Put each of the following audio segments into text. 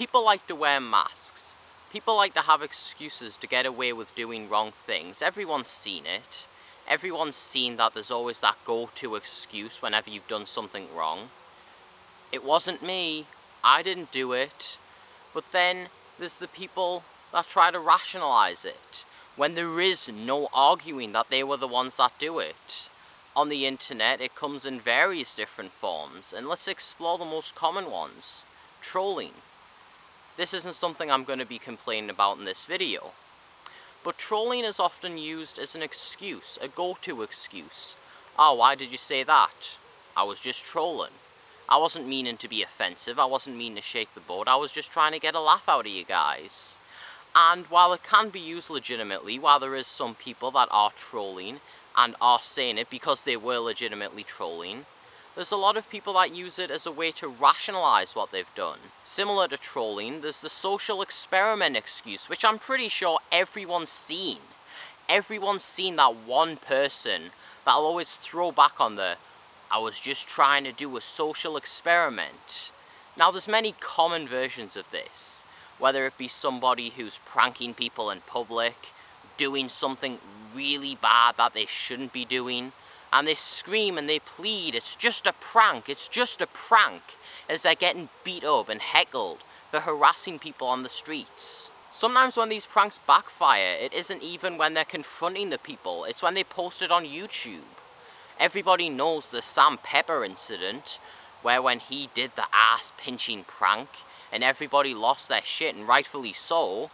People like to wear masks. People like to have excuses to get away with doing wrong things. Everyone's seen it. Everyone's seen that there's always that go-to excuse whenever you've done something wrong. It wasn't me. I didn't do it. But then there's the people that try to rationalize it, when there is no arguing that they were the ones that do it. On the internet, it comes in various different forms, and let's explore the most common ones. Trolling. This isn't something I'm going to be complaining about in this video. But trolling is often used as an excuse, a go-to excuse. Oh, why did you say that? I was just trolling. I wasn't meaning to be offensive, I wasn't meaning to shake the boat, I was just trying to get a laugh out of you guys. And while it can be used legitimately, while there is some people that are trolling and are saying it because they were legitimately trolling, there's a lot of people that use it as a way to rationalize what they've done. Similar to trolling, there's the social experiment excuse, which I'm pretty sure everyone's seen. Everyone's seen that one person that'll always throw back on the, I was just trying to do a social experiment. Now there's many common versions of this, whether it be somebody who's pranking people in public, doing something really bad that they shouldn't be doing, and they scream and they plead, it's just a prank, as they're getting beat up and heckled for harassing people on the streets. Sometimes when these pranks backfire, it isn't even when they're confronting the people, it's when they post it on YouTube. Everybody knows the Sam Pepper incident, where when he did the ass-pinching prank, and everybody lost their shit, and rightfully so,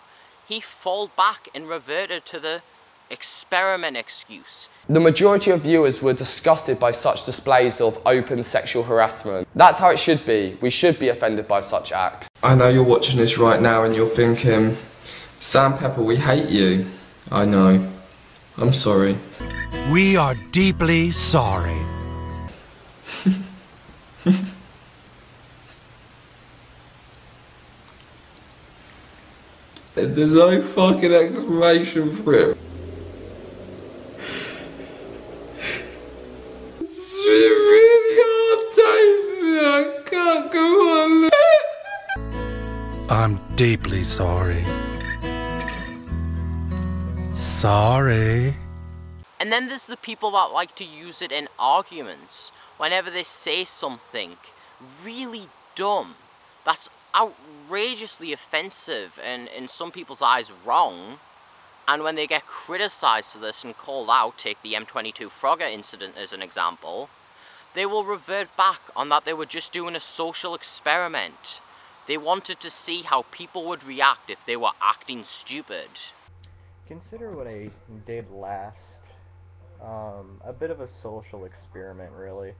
he fell back and reverted to the experiment excuse. The majority of viewers were disgusted by such displays of open sexual harassment. That's how it should be. We should be offended by such acts. I know you're watching this right now and you're thinking, Sam Pepper, we hate you. I know. I'm sorry. We are deeply sorry. There's no fucking explanation for it. It's been a really hard day for me. I can't go on. I'm deeply sorry. Sorry. And then there's the people that like to use it in arguments, whenever they say something really dumb, that's outrageously offensive and in some people's eyes wrong, and when they get criticized for this and called out, take the M22 Frogger incident as an example, they will revert back on that they were just doing a social experiment. They wanted to see how people would react if they were acting stupid. Consider what I did last. A bit of a social experiment, really.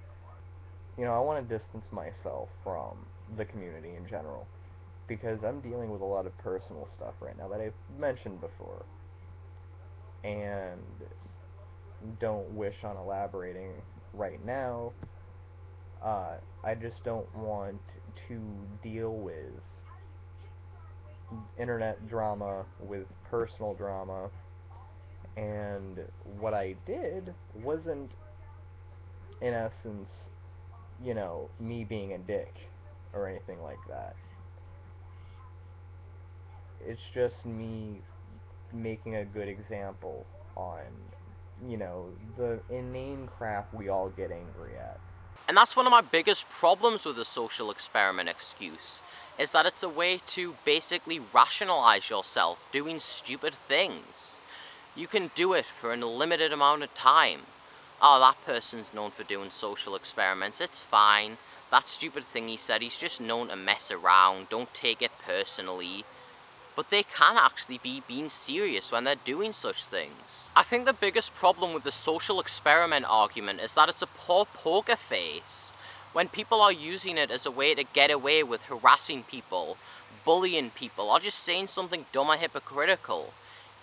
You know, I want to distance myself from the community in general, because I'm dealing with a lot of personal stuff right now that I've mentioned before, and don't wish on elaborating right now. I just don't want to deal with internet drama with personal drama, and what I did wasn't, in essence, you know, me being a dick or anything like that. It's just me making a good example on, you know, the inane crap we all get angry at. And that's one of my biggest problems with the social experiment excuse, is that it's a way to basically rationalize yourself doing stupid things. You can do it for a limited amount of time. Oh, that person's known for doing social experiments, it's fine. That stupid thing he said, he's just known to mess around, don't take it personally. But they can actually be being serious when they're doing such things. I think the biggest problem with the social experiment argument is that it's a poor poker face. When people are using it as a way to get away with harassing people, bullying people, or just saying something dumb or hypocritical,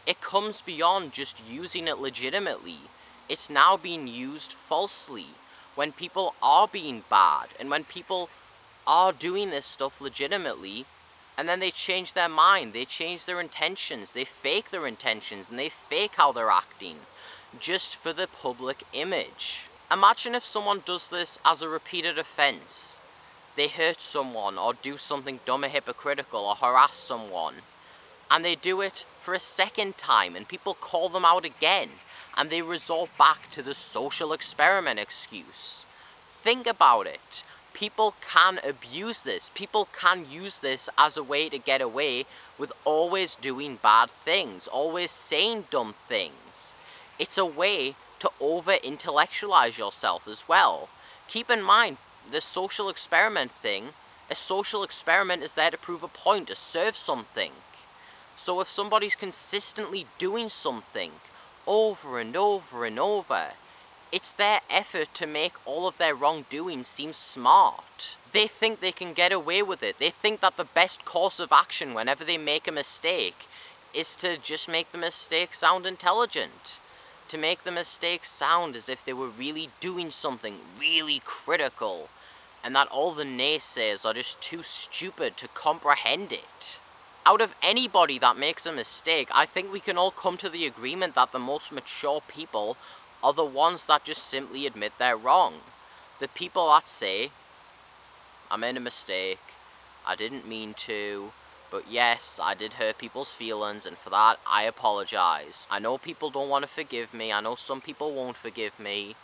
it comes beyond just using it legitimately. It's now being used falsely. When people are being bad, and when people are doing this stuff legitimately, and then they change their mind, they change their intentions, they fake their intentions, and they fake how they're acting, just for the public image. Imagine if someone does this as a repeated offense. they hurt someone or do something dumb or hypocritical or harass someone, and they do it for a second time and people call them out again, and they resort back to the social experiment excuse. Think about it. People can abuse this. People can use this as a way to get away with always doing bad things, always saying dumb things. It's a way to over-intellectualize yourself as well. Keep in mind, the social experiment thing, a social experiment is there to prove a point, to serve something. So if somebody's consistently doing something over and over and over, it's their effort to make all of their wrongdoing seem smart. They think they can get away with it. They think that the best course of action whenever they make a mistake is to just make the mistake sound intelligent. To make the mistake sound as if they were really doing something really critical, and that all the naysayers are just too stupid to comprehend it. Out of anybody that makes a mistake, I think we can all come to the agreement that the most mature people are the ones that just simply admit they're wrong. The people that say, I made a mistake, I didn't mean to, but yes, I did hurt people's feelings, and for that, I apologize. I know people don't want to forgive me, I know some people won't forgive me,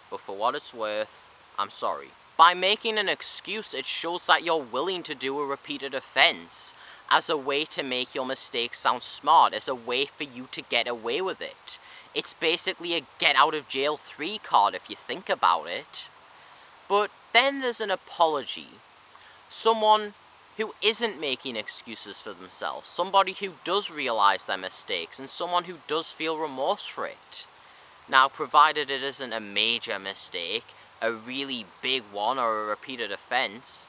but for what it's worth, I'm sorry. By making an excuse, it shows that you're willing to do a repeated offense, as a way to make your mistake sound smart, as a way for you to get away with it. It's basically a get-out-of-jail-free card if you think about it. But then there's an apology. Someone who isn't making excuses for themselves, somebody who does realize their mistakes, and someone who does feel remorse for it. Now, provided it isn't a major mistake, a really big one, or a repeated offense,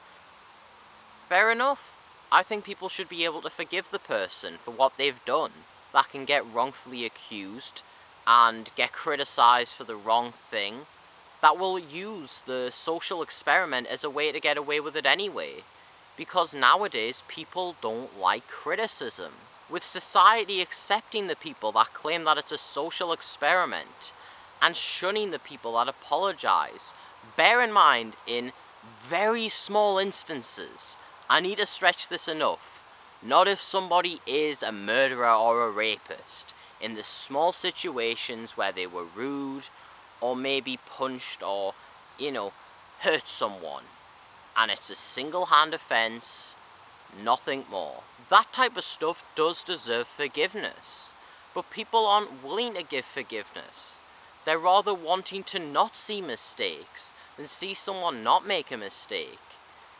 fair enough. I think people should be able to forgive the person for what they've done. That can get wrongfully accused and get criticized for the wrong thing, that will use the social experiment as a way to get away with it anyway. Because nowadays, people don't like criticism. With society accepting the people that claim that it's a social experiment, and shunning the people that apologize, bear in mind, in very small instances, I need to stretch this enough, not if somebody is a murderer or a rapist, in the small situations where they were rude, or maybe punched, or, hurt someone, and it's a single-hand offense, nothing more. That type of stuff does deserve forgiveness, but people aren't willing to give forgiveness. They're rather wanting to not see mistakes than see someone not make a mistake.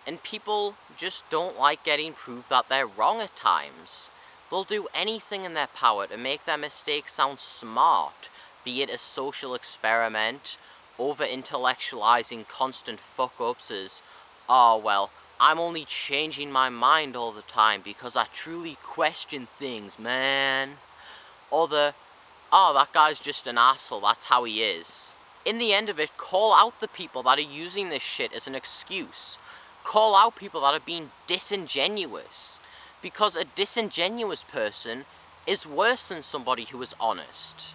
And people just don't like getting proved that they're wrong at times. They'll do anything in their power to make their mistakes sound smart, be it a social experiment, over-intellectualizing constant fuck-ups as, oh well, I'm only changing my mind all the time because I truly question things, man. Or the, oh, that guy's just an asshole, that's how he is. In the end of it, call out the people that are using this shit as an excuse. Call out people that are being disingenuous. Because a disingenuous person is worse than somebody who is honest.